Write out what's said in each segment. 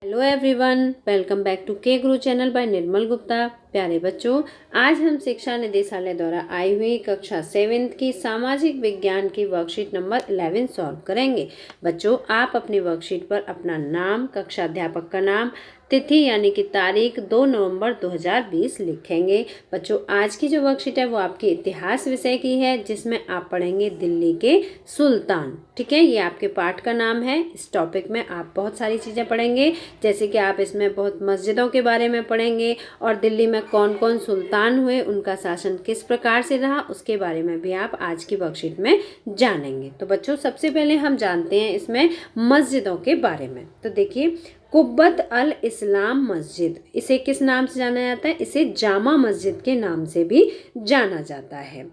Hello everyone, welcome back to K Guru channel bye निर्मल गुप्ता। प्यारे बच्चों, आज हम शिक्षा निदेशालय द्वारा आई हुई कक्षा 7th की सामाजिक विज्ञान की वर्कशीट नंबर 11 सॉल्व करेंगे। बच्चों, आप अपनी वर्कशीट पर अपना नाम, कक्षा अध्यापक का नाम, तिथि यानी कि तारीख 2 नवंबर 2020 लिखेंगे। बच्चों, आज की जो वर्कशीट है वो आपके इतिहास विषय की है, जिसमें आप पढ़ेंगे दिल्ली के सुल्तान। ठीक है, ये आपके पाठ का नाम है। इस टॉपिक में आप बहुत सारी चीज़ें पढ़ेंगे, जैसे कि आप इसमें बहुत मस्जिदों के बारे में पढ़ेंगे और दिल्ली में कौन कौन सुल्तान हुए, उनका शासन किस प्रकार से रहा, उसके बारे में भी आप आज की वर्कशीट में जानेंगे। तो बच्चों, सबसे पहले हम जानते हैं इसमें मस्जिदों के बारे में। तो देखिए, कुब्बत अल इस्लाम मस्जिद, इसे किस नाम से जाना जाता है? इसे जामा मस्जिद के नाम से भी जाना जाता है।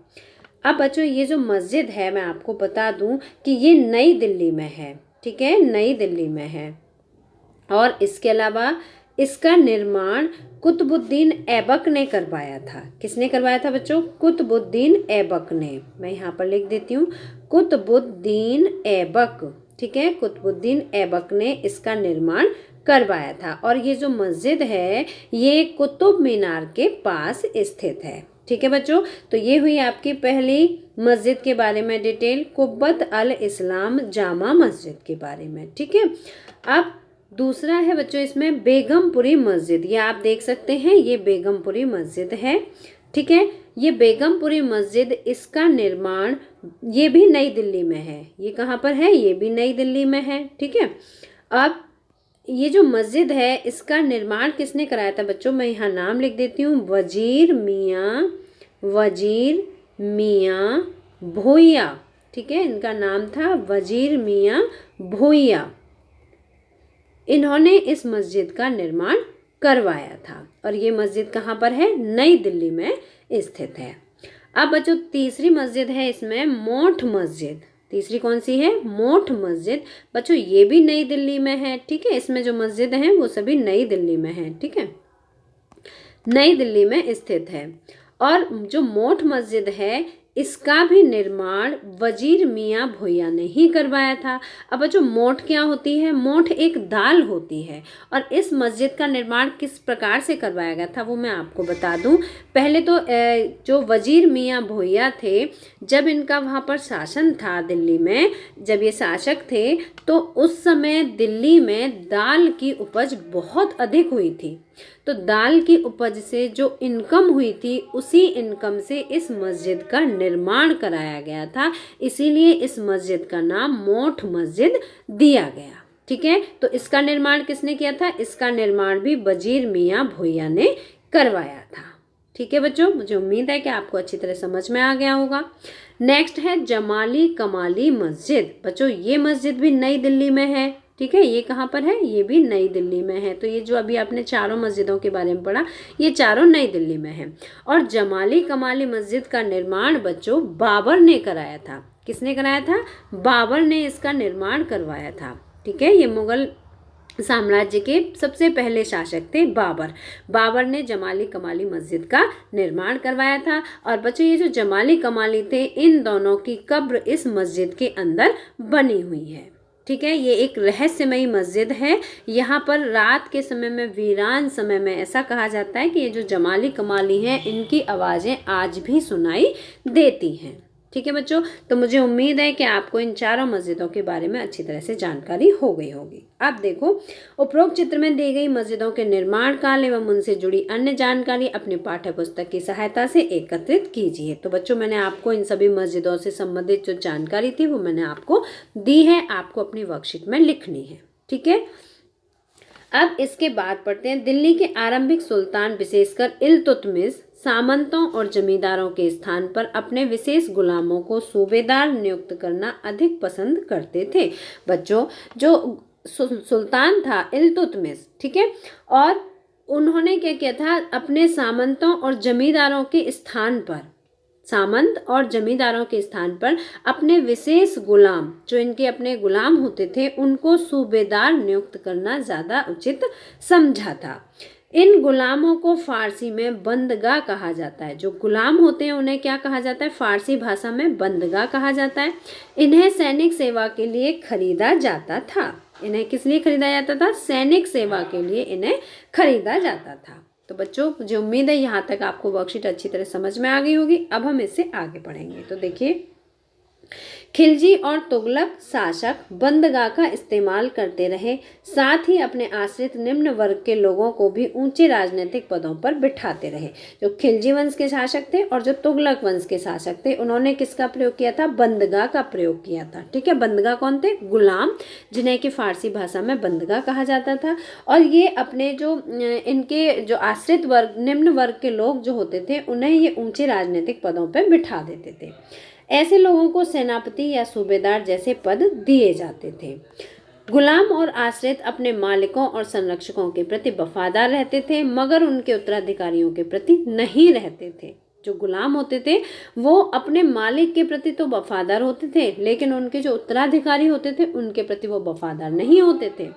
अब बच्चों, ये जो मस्जिद है, मैं आपको बता दूं कि ये नई दिल्ली में है। ठीक है, नई दिल्ली में है। और इसके अलावा इसका निर्माण कुतुबुद्दीन ऐबक ने करवाया था। किसने करवाया था बच्चों? कुतुबुद्दीन ऐबक ने। मैं यहाँ पर लिख देती हूँ, कुतुबुद्दीन ऐबक। ठीक है, कुतुबुद्दीन ऐबक ने इसका निर्माण करवाया था। और ये जो मस्जिद है ये कुतुब मीनार के पास स्थित है। ठीक है बच्चों, तो ये हुई आपकी पहली मस्जिद के बारे में डिटेल, कुब्बत अल इस्लाम जामा मस्जिद के बारे में। ठीक है, अब दूसरा है बच्चों इसमें बेगमपुरी मस्जिद। ये आप देख सकते हैं, ये बेगमपुरी मस्जिद है। ठीक है, ये बेगमपुरी मस्जिद, इसका निर्माण ये भी नई दिल्ली में है। ये कहाँ पर है? ये भी नई दिल्ली में है। ठीक है, अब ये जो मस्जिद है इसका निर्माण किसने कराया था बच्चों? मैं यहाँ नाम लिख देती हूँ, वजीर मियाँ भोइया। ठीक है, इनका नाम था वजीर मियाँ भोइया। इन्होंने इस मस्जिद का निर्माण करवाया था और ये मस्जिद कहाँ पर है? नई दिल्ली में स्थित है। अब बच्चों, तीसरी मस्जिद है इसमें मोठ मस्जिद। तीसरी कौन सी है? मोठ मस्जिद। बच्चों, ये भी नई दिल्ली में है। ठीक है, इसमें जो मस्जिद हैं वो सभी नई दिल्ली में है। ठीक है, नई दिल्ली में स्थित है। और जो मोठ मस्जिद है इसका भी निर्माण वजीर मियाँ भोइया ने ही करवाया था। अब बच्चों, मोठ क्या होती है? मोठ एक दाल होती है। और इस मस्जिद का निर्माण किस प्रकार से करवाया गया था वो मैं आपको बता दूं। पहले तो जो वजीर मियाँ भोइया थे, जब इनका वहाँ पर शासन था दिल्ली में, जब ये शासक थे, तो उस समय दिल्ली में दाल की उपज बहुत अधिक हुई थी। तो दाल की उपज से जो इनकम हुई थी, उसी इनकम से इस मस्जिद का निर्माण कराया गया था। इसीलिए इस मस्जिद का नाम मोठ मस्जिद दिया गया। ठीक है, तो इसका निर्माण किसने किया था? इसका निर्माण भी वजीर मियाँ भोइया ने करवाया था। ठीक है बच्चों, मुझे उम्मीद है कि आपको अच्छी तरह समझ में आ गया होगा। नेक्स्ट है जमाली कमाली मस्जिद। बच्चों, ये मस्जिद भी नई दिल्ली में है। ठीक है, ये कहाँ पर है? ये भी नई दिल्ली में है। तो ये जो अभी आपने चारों मस्जिदों के बारे में पढ़ा, ये चारों नई दिल्ली में है। और जमाली कमाली मस्जिद का निर्माण बच्चों बाबर ने कराया था। किसने कराया था? बाबर ने इसका निर्माण करवाया था। ठीक है, ये मुगल साम्राज्य के सबसे पहले शासक थे बाबर ने जमाली कमाली मस्जिद का निर्माण करवाया था। और बच्चों, ये जो जमाली कमाली थे, इन दोनों की कब्र इस मस्जिद के अंदर बनी हुई है। ठीक है, ये एक रहस्यमयी मस्जिद है। यहाँ पर रात के समय में, वीरान समय में, ऐसा कहा जाता है कि ये जो जमाली कमाली हैं, इनकी आवाज़ें आज भी सुनाई देती हैं। ठीक है बच्चों, तो मुझे उम्मीद है कि आपको इन चारों मस्जिदों के बारे में अच्छी तरह से जानकारी हो गई होगी। अब देखो, उपरोक्त चित्र में दी गई मस्जिदों के निर्माण काल एवं उनसे जुड़ी अन्य जानकारी अपनी पाठ्य पुस्तक की सहायता से एकत्रित कीजिए। तो बच्चों, मैंने आपको इन सभी मस्जिदों से संबंधित जो जानकारी थी वो मैंने आपको दी है, आपको अपनी वर्कशीट में लिखनी है। ठीक है, अब इसके बाद पढ़ते हैं, दिल्ली के आरंभिक सुल्तान विशेषकर इल्तुतमिश सामंतों और जमींदारों के स्थान पर अपने विशेष गुलामों को सूबेदार नियुक्त करना अधिक पसंद करते थे। बच्चों, जो सुल्तान था इल्तुतमिश, ठीक है, और उन्होंने क्या किया था? अपने सामंतों और जमींदारों के स्थान पर, सामंत और जमींदारों के स्थान पर अपने विशेष गुलाम, जो इनके अपने गुलाम होते थे, उनको सूबेदार नियुक्त करना ज़्यादा उचित समझा था। इन गुलामों को फारसी में बंदगा कहा जाता है। जो गुलाम होते हैं उन्हें क्या कहा जाता है? फारसी भाषा में बंदगा कहा जाता है। इन्हें सैनिक सेवा के लिए खरीदा जाता था। इन्हें किस लिए खरीदा जाता था? सैनिक सेवा के लिए इन्हें खरीदा जाता था। तो बच्चों मुझे उम्मीद है यहाँ तक आपको वर्कशीट अच्छी तरह समझ में आ गई होगी। अब हम इससे आगे पढ़ेंगे। तो देखिए, खिलजी और तुगलक शासक बंदगा का इस्तेमाल करते रहे, साथ ही अपने आश्रित निम्न वर्ग के लोगों को भी ऊंचे राजनीतिक पदों पर बिठाते रहे। जो खिलजी वंश के शासक थे और जो तुगलक वंश के शासक थे, उन्होंने किसका प्रयोग किया था? बंदगा का प्रयोग किया था। ठीक है, बंदगा कौन थे? गुलाम, जिन्हें कि फारसी भाषा में बंदगा कहा जाता था। और ये अपने जो इनके जो आश्रित वर्ग, निम्न वर्ग के लोग जो होते थे, उन्हें ये ऊंचे राजनीतिक पदों पर बिठा देते थे। ऐसे लोगों को सेनापति या सूबेदार जैसे पद दिए जाते थे। गुलाम और आश्रित अपने मालिकों और संरक्षकों के प्रति वफादार रहते थे, मगर उनके उत्तराधिकारियों के प्रति नहीं रहते थे। जो गुलाम होते थे वो अपने मालिक के प्रति तो वफादार होते थे, लेकिन उनके जो उत्तराधिकारी होते थे उनके प्रति वो वफादार नहीं होते थे।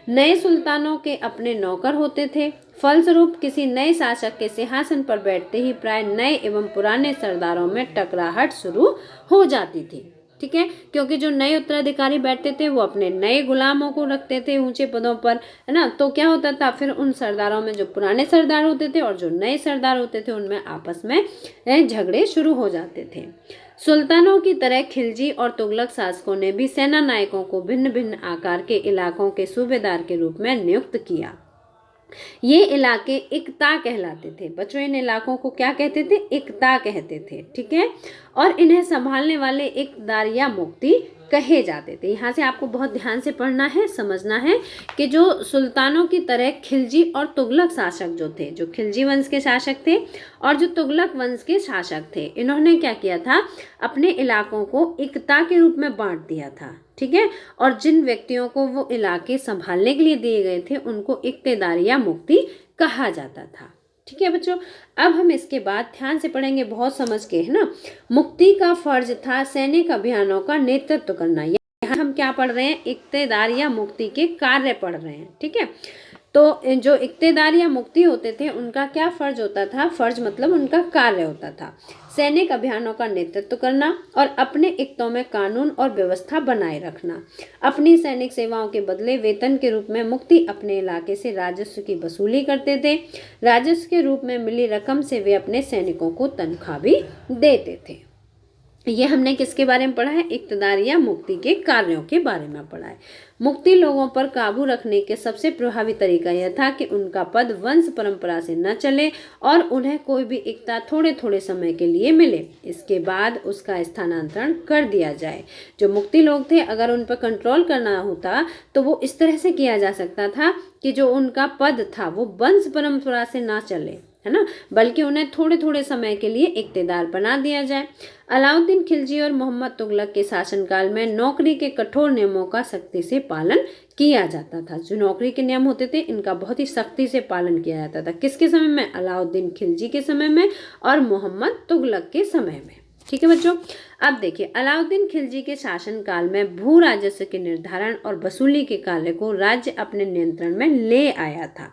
नए सुल्तानों के अपने नौकर होते थे। फलस्वरूप किसी नए शासक के सिंहासन पर बैठते ही प्राय नए एवं पुराने सरदारों में टकराहट शुरू हो जाती थी। ठीक है, क्योंकि जो नए उत्तराधिकारी बैठते थे वो अपने नए गुलामों को रखते थे ऊंचे पदों पर, है ना। तो क्या होता था, फिर उन सरदारों में जो पुराने सरदार होते थे और जो नए सरदार होते थे उनमें आपस में झगड़े शुरू हो जाते थे। सुल्तानों की तरह खिलजी और तुगलक शासकों ने भी सेना नायकों को भिन्न भिन्न आकार के इलाकों के सूबेदार के रूप में नियुक्त किया। ये इलाके इक्ता कहलाते थे। बच्चों, इन इलाकों को क्या कहते थे? इक्ता कहते थे। ठीक है, और इन्हें संभालने वाले इकदार या मुफ्ती कहे जाते थे। यहाँ से आपको बहुत ध्यान से पढ़ना है, समझना है कि जो सुल्तानों की तरह खिलजी और तुगलक शासक जो थे, जो खिलजी वंश के शासक थे और जो तुगलक वंश के शासक थे, इन्होंने क्या किया था? अपने इलाकों को इक्ता के रूप में बांट दिया था। ठीक है, और जिन व्यक्तियों को वो इलाके संभालने के लिए दिए गए थे उनको इक्तेदार या मुफ्ती कहा जाता था। ठीक है बच्चों, अब हम इसके बाद ध्यान से पढ़ेंगे, बहुत समझ के, है ना। मुफ्ती का फर्ज था सैनिक अभियानों का नेतृत्व करना। यहाँ हम क्या पढ़ रहे हैं? इक्तेदार या मुफ्ती के कार्य पढ़ रहे हैं। ठीक है, तो जो इक्तेदार या मुफ्ती होते थे उनका क्या फर्ज होता था? फर्ज मतलब उनका कार्य होता था सैनिक अभियानों का नेतृत्व करना और अपने इक्तों में कानून और व्यवस्था बनाए रखना। अपनी सैनिक सेवाओं के बदले वेतन के रूप में मुफ्ती अपने इलाके से राजस्व की वसूली करते थे। राजस्व के रूप में मिली रकम से वे अपने सैनिकों को तनख्वाह भी देते थे। ये हमने किसके बारे में पढ़ा है? इक्तदार या मुफ्ती के कार्यों के बारे में पढ़ा है। मुफ्ती लोगों पर काबू रखने के सबसे प्रभावी तरीका यह था कि उनका पद वंश परंपरा से न चले और उन्हें कोई भी इक्ता थोड़े थोड़े समय के लिए मिले, इसके बाद उसका स्थानांतरण कर दिया जाए। जो मुफ्ती लोग थे, अगर उन पर कंट्रोल करना होता तो वो इस तरह से किया जा सकता था कि जो उनका पद था वो वंश परंपरा से ना चले, है ना, बल्कि उन्हें थोड़े थोड़े समय के लिए इक्तेदार बना दिया जाए। अलाउद्दीन खिलजी और मोहम्मद तुगलक के शासनकाल में नौकरी के कठोर नियमों का सख्ती से पालन किया जाता था। जो नौकरी के नियम होते थे इनका बहुत ही सख्ती से पालन किया जाता था। किसके समय में? अलाउद्दीन खिलजी के समय में और मोहम्मद तुगलक के समय में। ठीक है बच्चों, अब देखिए, अलाउद्दीन खिलजी के शासनकाल में भू राजस्व के निर्धारण और वसूली के कार्य को राज्य अपने नियंत्रण में ले आया था।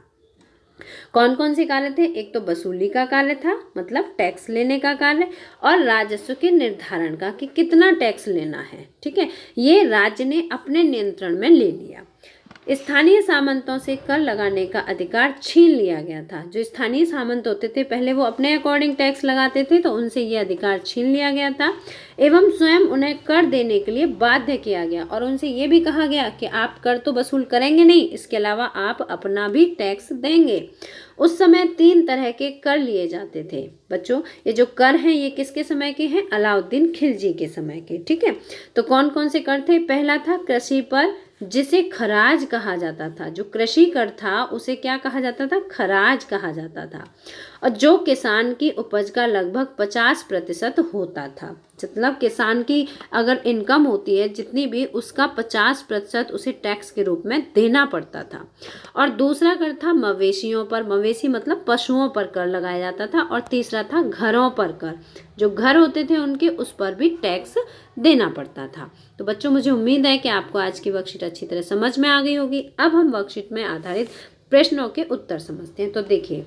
कौन कौन से कार्य थे? एक तो वसूली का कार्य था, मतलब टैक्स लेने का कार्य, और राजस्व के निर्धारण का कि कितना टैक्स लेना है। ठीक है, ये राज्य ने अपने नियंत्रण में ले लिया। स्थानीय सामंतों से कर लगाने का अधिकार छीन लिया गया था। जो स्थानीय सामंत होते थे पहले वो अपने अकॉर्डिंग टैक्स लगाते थे, तो उनसे ये अधिकार छीन लिया गया था एवं स्वयं उन्हें कर देने के लिए बाध्य किया गया और उनसे ये भी कहा गया कि आप कर तो वसूल करेंगे नहीं, इसके अलावा आप अपना भी टैक्स देंगे। उस समय 3 तरह के कर लिए जाते थे। बच्चों, ये जो कर हैं ये किसके समय के हैं? अलाउद्दीन खिलजी के समय के। ठीक है, तो कौन कौन से कर थे? पहला था कृषि पर, जिसे खराज कहा जाता था। जो कृषि कर था उसे क्या कहा जाता था? खराज कहा जाता था। और जो किसान की उपज का लगभग 50% होता था, मतलब किसान की अगर इनकम होती है जितनी भी, उसका 50% उसे टैक्स के रूप में देना पड़ता था। और दूसरा कर था मवेशियों पर, मवेशी मतलब पशुओं पर कर लगाया जाता था। और तीसरा था घरों पर कर, जो घर होते थे उनके, उस पर भी टैक्स देना पड़ता था। तो बच्चों, मुझे उम्मीद है कि आपको आज की वर्कशीट अच्छी तरह समझ में आ गई होगी। अब हम वर्कशीट में आधारित प्रश्नों के उत्तर समझते हैं। तो देखिए,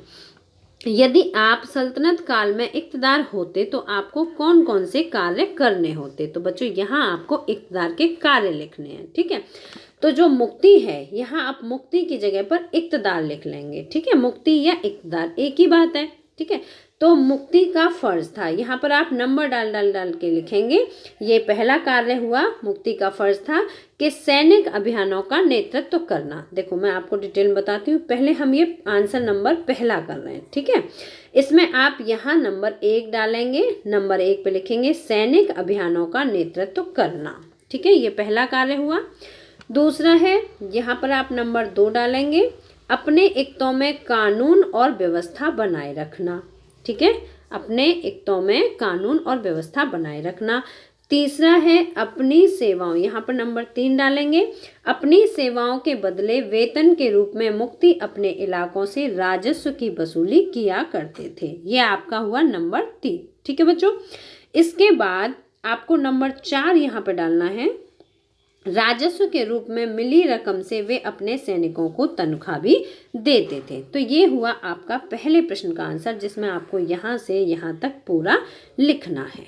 यदि आप सल्तनत काल में इक्तदार होते तो आपको कौन कौन से कार्य करने होते? तो बच्चों, यहाँ आपको इक्तदार के कार्य लिखने हैं। ठीक है, तो जो मुक्ति है, यहाँ आप मुक्ति की जगह पर इक्तदार लिख लेंगे, ठीक है। मुक्ति या इक्तदार एक ही बात है, ठीक है। तो मुक्ति का फर्ज था, यहाँ पर आप नंबर डाल के लिखेंगे। ये पहला कार्य हुआ, मुक्ति का फर्ज था कि सैनिक अभियानों का नेतृत्व करना। देखो मैं आपको डिटेल में बताती हूँ, पहले हम ये आंसर नंबर पहला कर रहे हैं, ठीक है। इसमें आप यहाँ नंबर 1 डालेंगे, नंबर 1 पे लिखेंगे सैनिक अभियानों का नेतृत्व करना, ठीक है। ये पहला कार्य हुआ। दूसरा है, यहाँ पर आप नंबर 2 डालेंगे, अपने इक्तों में कानून और व्यवस्था बनाए रखना, ठीक है। अपने इक्तों में कानून और व्यवस्था बनाए रखना। तीसरा है अपनी सेवाओं, यहाँ पर नंबर 3 डालेंगे, अपनी सेवाओं के बदले वेतन के रूप में मुक्ति अपने इलाकों से राजस्व की वसूली किया करते थे। ये आपका हुआ नंबर 3, ठीक है बच्चों। इसके बाद आपको नंबर 4 यहाँ पर डालना है, राजस्व के रूप में मिली रकम से वे अपने सैनिकों को तनख्वाह भी देते थे। तो ये हुआ आपका पहले प्रश्न का आंसर, जिसमें आपको यहाँ से यहाँ तक पूरा लिखना है।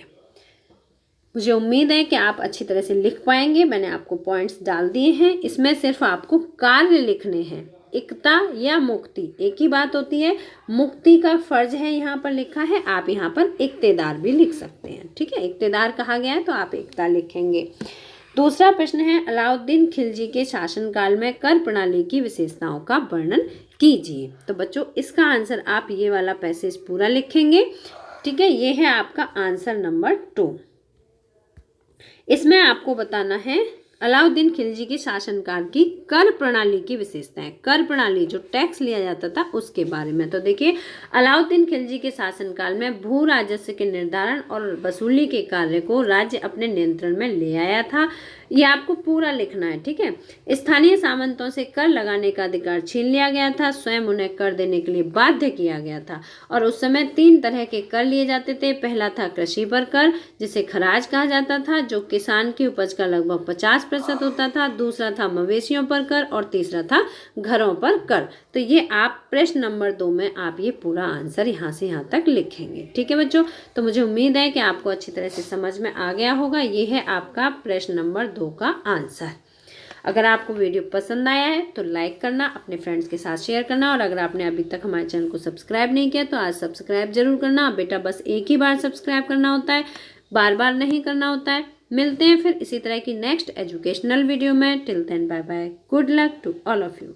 मुझे उम्मीद है कि आप अच्छी तरह से लिख पाएंगे। मैंने आपको पॉइंट्स डाल दिए हैं, इसमें सिर्फ आपको कार्य लिखने हैं। एकता या मुक्ति एक ही बात होती है। मुक्ति का फर्ज है यहाँ पर लिखा है, आप यहाँ पर इक्तेदार भी लिख सकते हैं, ठीक है। इक्तेदार कहा गया है तो आप एकता लिखेंगे। दूसरा प्रश्न है, अलाउद्दीन खिलजी के शासनकाल में कर प्रणाली की विशेषताओं का वर्णन कीजिए। तो बच्चों इसका आंसर आप ये वाला पैसेज पूरा लिखेंगे, ठीक है। ये है आपका आंसर नंबर 2। इसमें आपको बताना है अलाउद्दीन खिलजी के शासनकाल की कर प्रणाली की विशेषताएं। कर प्रणाली जो टैक्स लिया जाता था उसके बारे में। तो देखिए, अलाउद्दीन खिलजी के शासनकाल में भू राजस्व के निर्धारण और वसूली के कार्य को राज्य अपने नियंत्रण में ले आया था। ये आपको पूरा लिखना है, ठीक है। स्थानीय सामंतों से कर लगाने का अधिकार छीन लिया गया था, स्वयं उन्हें कर देने के लिए बाध्य किया गया था। और उस समय 3 तरह के कर लिए जाते थे। पहला था कृषि पर कर, जिसे खराज कहा जाता था, जो किसान की उपज का लगभग 50% होता था। दूसरा था मवेशियों पर कर और तीसरा था घरों पर कर। तो ये आप प्रश्न नंबर 2 में आप ये पूरा आंसर यहाँ से यहाँ तक लिखेंगे, ठीक है बच्चों। तो मुझे उम्मीद है कि आपको अच्छी तरह से समझ में आ गया होगा। ये है आपका प्रश्न नंबर 2 का आंसर। अगर आपको वीडियो पसंद आया है तो लाइक करना, अपने फ्रेंड्स के साथ शेयर करना, और अगर आपने अभी तक हमारे चैनल को सब्सक्राइब नहीं किया तो आज सब्सक्राइब जरूर करना। बेटा बस एक ही बार सब्सक्राइब करना होता है, बार बार नहीं करना होता है। मिलते हैं फिर इसी तरह की नेक्स्ट एजुकेशनल वीडियो में। Till then bye bye, good luck to all of you.